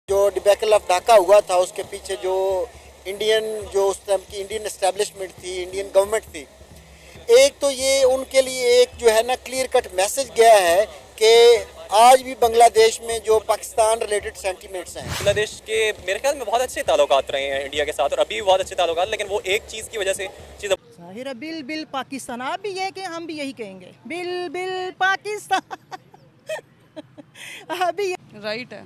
जो debacle of Dhaka हुआ था उसके पीछे जो उस टाइम की इंडियन एस्टेब्लिशमेंट थी, इंडियन गवर्नमेंट थी, एक तो ये उनके लिए एक जो है ना क्लियर कट मैसेज गया है कि आज भी बांग्लादेश में जो पाकिस्तान रिलेटेड सेंटीमेंट्स हैं, बांग्लादेश के मेरे ख्याल में बहुत अच्छे ताल्लुकात रहे हैं इंडिया के साथ और अभी भी बहुत अच्छे ताल्लुकात, लेकिन वो एक चीज़ की वजह से चीज़ जाहिर है बिल बिल पाकिस्तान। आप भी ये कि हम भी यही कहेंगे बिल बिल पाकिस्तान। अभी राइट है,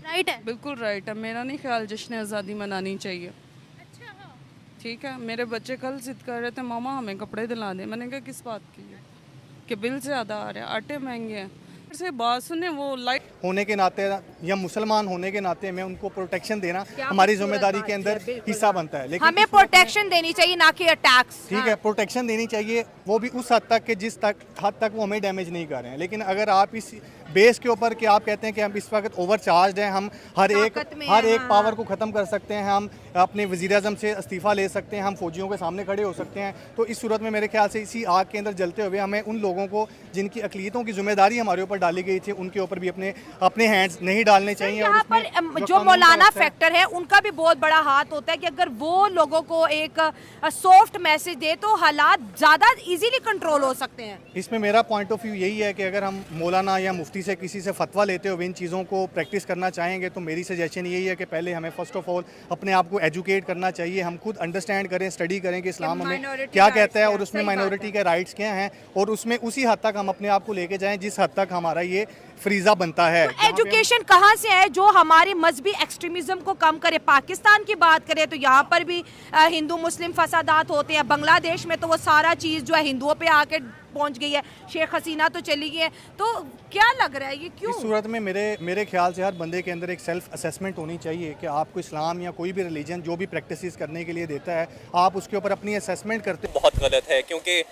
राइट है। बिल्कुल राइट है। मेरा नहीं ख्याल जश्न आज़ादी मनानी चाहिए। अच्छा हाँ। ठीक है, मेरे बच्चे कल जिद कर रहे थे मामा हमें कपड़े दिला दें। मैंने कहा किस बात की है कि बिल ज़्यादा आ रहा है, आटे महंगे हैं। फिर से बात सुने, वो लाइट होने के नाते या मुसलमान होने के नाते में उनको प्रोटेक्शन देना हमारी जिम्मेदारी के अंदर हिस्सा बनता है। लेकिन हमें प्रोटेक्शन देनी चाहिए, ना कि अटैक्स। ठीक है, प्रोटेक्शन देनी चाहिए, वो भी उस हद तक कि जिस हद तक वो हमें डैमेज नहीं कर रहे हैं। लेकिन अगर आप इस बेस के ऊपर कि आप कहते हैं कि हम इस वक्त ओवरचार्ज हैं, हम हर एक पावर को ख़त्म कर सकते हैं, हम अपने वज़ीर आज़म से इस्तीफ़ा ले सकते हैं, हम फौजियों के सामने खड़े हो सकते हैं, तो इस सूरत में मेरे ख्याल से इसी आग के अंदर जलते हुए हमें उन लोगों को जिनकी अक़लियतों की जिम्मेदारी हमारे ऊपर डाली गई थी उनके ऊपर भी अपने हैंड्स नहीं डालने चाहिए। यहाँ पर जो मौलाना फैक्टर है उनका भी बहुत बड़ा हाथ होता है कि अगर वो लोगों को एक सॉफ्ट मैसेज दे तो हालात ज़्यादा इजीली कंट्रोल हो सकते हैं। इसमें मेरा पॉइंट ऑफ व्यू यही है कि अगर हम मौलाना या मुफ्ती से किसी से फतवा लेते हुए इन चीज़ों को प्रैक्टिस करना चाहेंगे तो मेरी सजेशन यही है कि पहले हमें फ़र्स्ट ऑफ ऑल अपने आप को एजुकेट करना चाहिए, हम खुद अंडरस्टैंड करें, स्टडी करें कि इस्लाम हमें क्या कहता है और उसमें माइनॉरिटी के राइट्स क्या हैं, और उसमें उसी हद तक हम अपने आप को लेके जाएं जिस हद तक हमारा ये फ्रीजा बनता है। तो एजुकेशन कहाँ से है जो हमारे मजहबी एक्सट्रीमिज्म को कम करे? पाकिस्तान की बात करें तो यहाँ पर भी हिंदू मुस्लिम फसादात होते हैं। बांग्लादेश में तो वो सारा चीज़ जो है हिंदुओं पे आके पहुंच गई है। शेख हसीना तो चली गई है। तो क्या लग रहा है ये क्यों? इस सूरत में मेरे ख्याल से हर बंदे के अंदर एक सेल्फ असेसमेंट होनी चाहिए कि आपको इस्लाम या कोई भी रिलीजन जो भी प्रैक्टिसेस करने के लिए देता है आप उसके ऊपर अपनी असेसमेंट करते। बहुत गलत है क्योंकि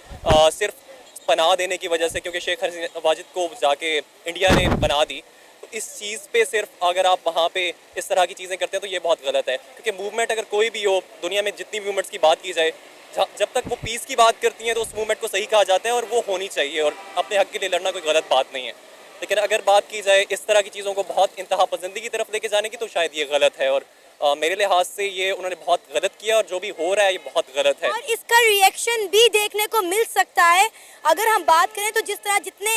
सिर्फ पनाह देने की वजह से, क्योंकि शेख हसीना वाजिद को जाके इंडिया ने पनाह दी, तो इस चीज़ पे सिर्फ अगर आप वहाँ पे इस तरह की चीज़ें करते हैं तो ये बहुत गलत है। क्योंकि मूवमेंट अगर कोई भी हो, दुनिया में जितनी मूवमेंट्स की बात की जाए, जब तक वो पीस की बात करती हैं तो उस मूवमेंट को सही कहा जाता है और वो होनी चाहिए और अपने हक के लिए लड़ना कोई गलत बात नहीं है। लेकिन अगर बात की जाए इस तरह की चीज़ों को बहुत इंतहा पसंदी की तरफ लेके जाने की, तो शायद ये गलत है और मेरे लिहाज से ये उन्होंने बहुत गलत किया और जो भी हो रहा है ये बहुत गलत है। और इसका रिएक्शन भी देखने को मिल सकता है अगर हम बात करें तो जिस तरह जितने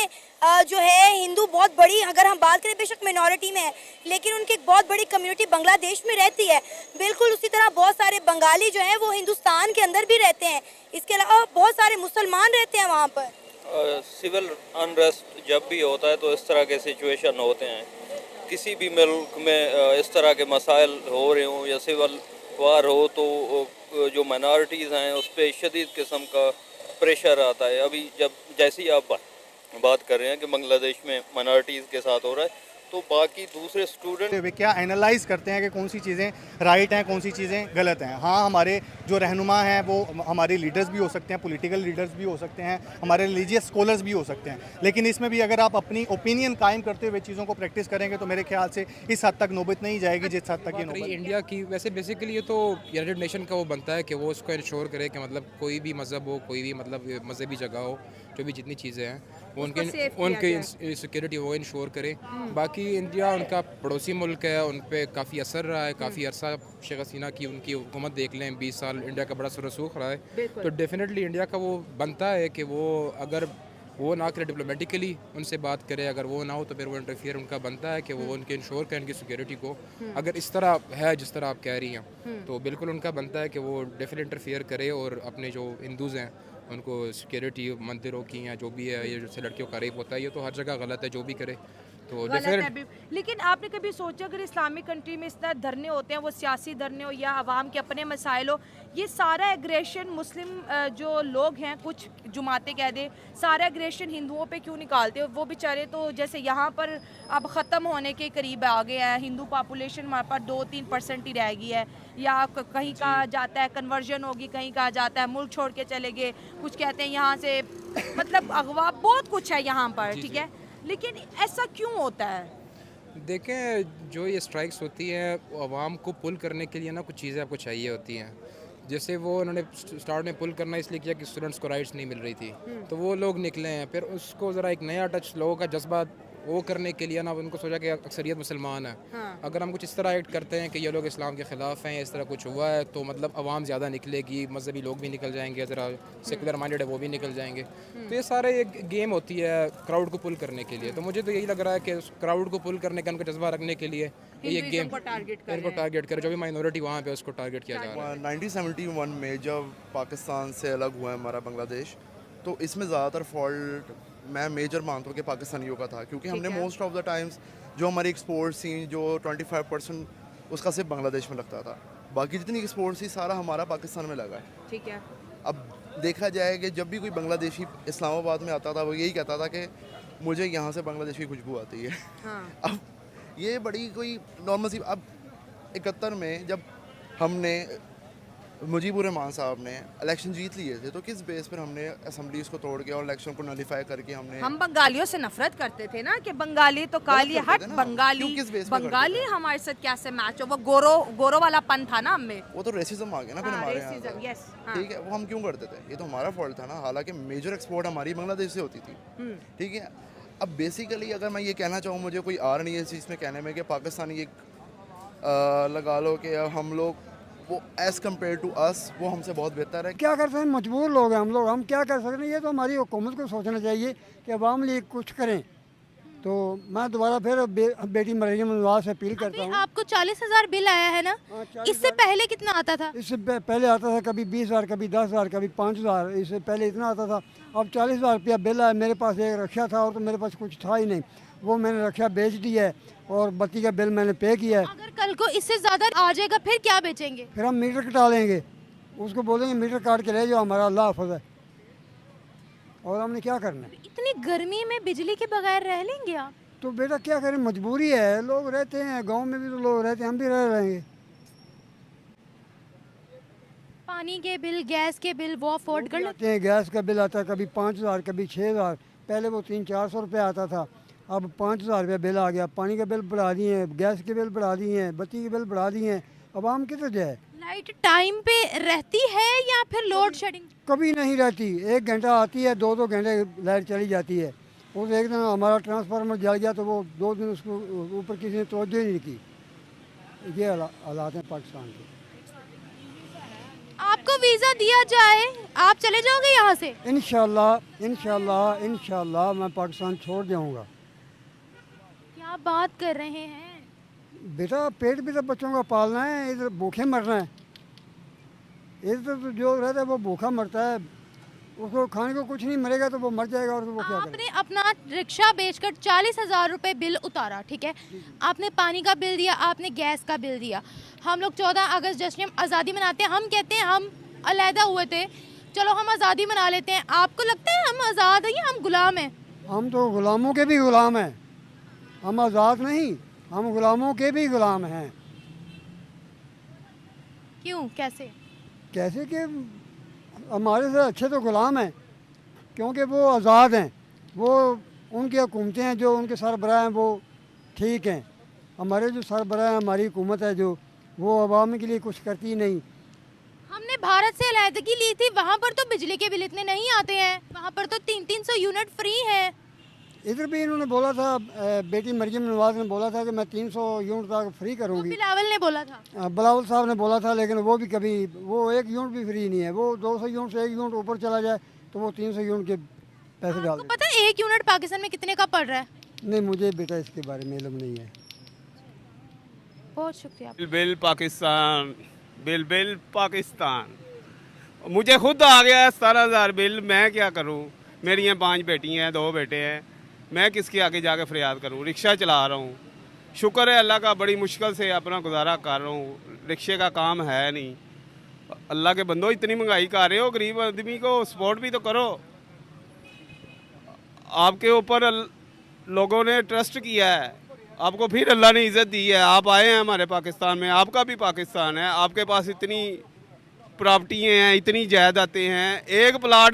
जो है हिंदू बहुत बड़ी, अगर हम बात करें बेशक मिनॉरिटी में है लेकिन उनकी एक बहुत बड़ी कम्युनिटी बांग्लादेश में रहती है। बिल्कुल उसी तरह बहुत सारे बंगाली जो हैं वो हिंदुस्तान के अंदर भी रहते हैं। इसके अलावा बहुत सारे मुसलमान रहते हैं वहाँ पर। सिविल अनरेस्ट जब भी होता है तो इस तरह के सिचुएशन होते हैं। किसी भी मुल्क में इस तरह के मसाइल हो रहे हों या सिविल वार हो तो जो माइनॉरिटीज़ हैं उस पर शदीद किस्म का प्रेशर आता है। अभी जैसी आप बात कर रहे हैं कि बांग्लादेश में माइनॉरिटीज़ के साथ हो रहा है, तो बाकी दूसरे स्टूडेंट वे क्या एनालाइज करते हैं कि कौन सी चीज़ें राइट हैं, कौन सी चीज़ें गलत हैं। हाँ, हमारे जो रहनुमा हैं वो हमारे लीडर्स भी हो सकते हैं, पॉलिटिकल लीडर्स भी हो सकते हैं, हमारे रिलीजियस स्कॉलर्स भी हो सकते हैं, लेकिन इसमें भी अगर आप अपनी ओपिनियन कायम करते हुए चीज़ों को प्रैक्टिस करेंगे तो मेरे ख्याल से इस हद तक नौबत नहीं जाएगी जिस हद तक ये नौबत। इंडिया की वैसे बेसिकली ये तो यूनाइटेड नेशन का वो बनता है कि वो उसको इंश्योर करे कि मतलब कोई भी मज़हब हो, कोई भी मतलब मज़हबी जगह हो, जो भी जितनी चीज़ें हैं वो उनके सिक्योरिटी वो इंश्योर करे। बाकी इंडिया उनका पड़ोसी मुल्क है, उन पर काफ़ी असर रहा है, काफ़ी अरसा शेख हसीना की उनकी हुकूमत देख लें, 20 साल इंडिया का बड़ा रसूख रहा है। तो डेफिनेटली इंडिया का वो बनता है कि वो अगर वो ना करे डिप्लोमेटिकली उनसे बात करे, अगर वो ना हो तो फिर वो इंटरफियर उनका बनता है कि वो उनके इंश्योर करें उनकी सिक्योरिटी को। अगर इस तरह है जिस तरह आप कह रही हैं तो बिल्कुल उनका बनता है कि वो डेफिनेट इंटरफियर करे और अपने जो हिंदूज़ हैं उनको सिक्योरिटी, मंदिरों की या जो भी है, ये जैसे लड़कियों का रेप होता है ये तो हर जगह गलत है, जो भी करे तो लेकिन आपने कभी सोचा अगर इस्लामिक कंट्री में इस तरह धरने होते हैं, वो सियासी धरने हो या आवाम के अपने मसाइल हो, ये सारा एग्रेशन मुस्लिम जो लोग हैं, कुछ जुमातें कह दे, सारा एग्रेशन हिंदुओं पे क्यों निकालते हो? वो बेचारे तो जैसे यहाँ पर अब ख़त्म होने के करीब आ गया है, हिंदू पॉपुलेशन हमारे पास 2-3% ही रह गई है, या कहीं कहा जाता है कन्वर्जन होगी, कहीं कहा जाता है मुल्क छोड़ के चले गए, कुछ कहते हैं यहाँ से मतलब अगवा, बहुत कुछ है यहाँ पर, ठीक है, लेकिन ऐसा क्यों होता है? देखें, जो ये स्ट्राइक्स होती हैं आवाम को पुल करने के लिए ना कुछ चीज़ें आपको चाहिए होती हैं। जैसे वो उन्होंने स्टार्ट में पुल करना इसलिए किया कि स्टूडेंट्स को राइट्स नहीं मिल रही थी, तो वो लोग निकले हैं, फिर उसको ज़रा एक नया टच, लोगों का जज्बा वो करने के लिए ना उनको सोचा कि अक्सरियत मुसलमान है। अगर हम कुछ इस तरह एक्ट करते हैं कि ये लोग इस्लाम के ख़िलाफ़ हैं, इस तरह कुछ हुआ है, तो मतलब आवाम ज़्यादा निकलेगी, मजहबी लोग भी निकल जाएंगे, ज़रा सेकुलर माइंडेड है वो भी निकल जाएंगे। तो ये सारे एक गेम होती है क्राउड को पुल करने के लिए। तो मुझे तो यही लग रहा है कि क्राउड को पुल करने का, उनका जज्बा रखने के लिए ये गेम इनको टारगेट करे, जो भी माइनॉरिटी वहाँ पे उसको टारगेट किया जा रहा है। 1971 में जब पाकिस्तान से अलग हुआ है हमारा बांग्लादेश, तो इसमें ज़्यादातर फॉल्ट मैं मेजर मानता हूँ कि पाकिस्तानियों का था, क्योंकि हमने मोस्ट ऑफ द टाइम्स जो हमारी एक्सपोर्ट थी, जो 25% उसका सिर्फ बांग्लादेश में लगता था, बाकी जितनी एक्सपोर्ट थी सारा हमारा पाकिस्तान में लगा है। ठीक है। अब देखा जाए कि जब भी कोई बांग्लादेशी इस्लामाबाद में आता था वो यही कहता था कि मुझे यहाँ से बांग्लादेश की खुशबू आती है। अब ये बड़ी कोई नॉर्मल सी, अब 71 में जब हमने मुजीबुर रहमान साहब ने इलेक्शन जीत लिए थे, तो किस बेस पर हमने असेंबलीज को तोड़ के और इलेक्शन को नलीफाई करके हम बंगालियों से नफरत करते थे ना कि बंगाली तो काली हट बंगाली, बंगाली हमारे साथ कैसे मैच हो, वो गोरो वाला पन था ना हमें, वो तो रेसिज्म आ गया ना फिर हमारे यहाँ। ठीक है, वो हम क्यों करते थे, ये तो हमारा फॉल्ट था ना, हालांकि मेजर एक्सपोर्ट हमारी बांग्लादेश से होती थी। ठीक है, अब बेसिकली अगर मैं ये कहना चाहूँ, मुझे कोई आर नहीं है इस चीज़ में कहने में कि पाकिस्तानी एक लगा लो कि हम लोग वो एज़ कम्पेयर टू अस वो हमसे बहुत बेहतर है। क्या कर सकते हैं, मजबूर लोग हैं हम क्या कर सकते हैं। ये तो हमारी हुकूमत को सोचना चाहिए कि अवाम लिए कुछ करें। तो मैं दोबारा फिर बेटी मरियम नवाज से अपील करता हूँ। आपको 40,000 बिल आया है ना, इससे पहले कितना आता था? इससे पहले आता था कभी 20,000, कभी 10,000, कभी 5,000, इससे पहले इतना आता था। अब 40,000 रुपया बिल आया। मेरे पास एक रक्षा था और तो मेरे पास कुछ था ही नहीं, वो मैंने रक्षा बेच दी है और बत्ती का बिल मैंने पे किया है। अगर कल को इससे ज़्यादा आ जाएगा फिर क्या बेचेंगे? फिर हम मीटर कटा लेंगे, उसको बोलेंगे मीटर काट के ले जाओ, हमारा अल्लाह हाफ़िज़ है। और हमने क्या करना है? इतनी गर्मी में बिजली के बगैर रह लेंगे आप? तो बेटा क्या करें, मजबूरी है, लोग रहते हैं, गांव में भी तो लोग रहते हैं, हम भी रह रहेंगे। पानी के बिल, गैस के बिल वो अफोर्ड कर लेते हैं। गैस का बिल आता है कभी 5,000, कभी 6,000, पहले वो 300-400 रुपये आता था, अब 5,000 रुपये बिल आ गया। पानी का बिल बढ़ा दिए हैं, गैस के बिल बढ़ा दिए हैं, बत्ती के बिल बढ़ा दिए हैं। अब आम किधर जाए? लाइट टाइम पे रहती है या फिर लोड शेडिंग? कभी नहीं रहती, 1 घंटा आती है, 2-2 घंटे लाइट चली जाती है। उस एक दिन हमारा ट्रांसफार्मर जल गया तो वो 2 दिन उसको ऊपर किसी ने तवज्जो ही नहीं की। ये हालात हैं पाकिस्तान के। आपको वीज़ा दिया जाए, आप चले जाओगे यहाँ से? इंशाल्लाह मैं पाकिस्तान छोड़ जाऊँगा। क्या बात कर रहे हैं बेटा, पेट भी तो बच्चों का पालना है, इधर भूखे मरना है। इधर तो जो रहता है वो भूखा मरता है, उसको खाने को कुछ नहीं, मरेगा तो वो मर जाएगा। और तो वो क्या आपने करेगा? अपना रिक्शा बेचकर 40,000 रुपये बिल उतारा, ठीक है, आपने पानी का बिल दिया, आपने गैस का बिल दिया। हम लोग 14 अगस्त जश्न आज़ादी मनाते हैं, हम कहते हैं हम अलहदा हुए थे, चलो हम आज़ादी मना लेते हैं। आपको लगता है हम आज़ाद हैं या हम गुलाम हैं? हम तो गुलामों के भी गुलाम हैं, हम आज़ाद नहीं, हम गुलामों के भी गुलाम हैं। क्यों, कैसे? कैसे कि हमारे से अच्छे तो गुलाम हैं, क्योंकि वो आज़ाद हैं, वो उनकी हुकूमतें हैं, जो उनके सरबराह हैं वो ठीक हैं। हमारे जो सरबराह हैं, हमारी हुकूमत है जो, वो अवाम के लिए कुछ करती नहीं। हमने भारत से अलहदगी ली थी, वहाँ पर तो बिजली के बिल इतने नहीं आते हैं, वहाँ पर तो 300 यूनिट फ्री हैं। इधर भी इन्होंने बोला था, बेटी मरियम नवाज ने बोला था कि मैं 300 यूनिट तक फ्री करूँगी। बिलावल ने बोला था, बिलावल साहब ने बोला था, लेकिन वो भी कभी, वो 1 यूनिट भी फ्री नहीं है। वो 200 यूनिट से 1 यूनिट ऊपर चला जाए तो वो 300 यूनिट के पैसे डाल। पता है 1 यूनिट पाकिस्तान में कितने का पड़ रहा है? नहीं, मुझे बेटा इसके बारे में इल्म नहीं है। बहुत शुक्रिया। बिल पाकिस्तान, बिल पाकिस्तान, मुझे खुद आ गया 17,000 बिल। मैं क्या करूं, मेरी यहाँ 5 बेटी हैं, 2 बेटे हैं, मैं किसके आगे जाके फरियाद करूं? रिक्शा चला रहा हूं, शुक्र है अल्लाह का, बड़ी मुश्किल से अपना गुजारा कर रहा हूं, रिक्शे का काम है नहीं। अल्लाह के बंदो, इतनी महंगाई कर रहे हो, गरीब आदमी को सपोर्ट भी तो करो। आपके ऊपर लोगों ने ट्रस्ट किया है, आपको फिर अल्लाह ने इज़्ज़त दी है, आप आए हैं हमारे पाकिस्तान में, आपका भी पाकिस्तान है, आपके पास इतनी प्रॉपर्टियाँ हैं, इतनी जायदादें हैं, एक प्लाट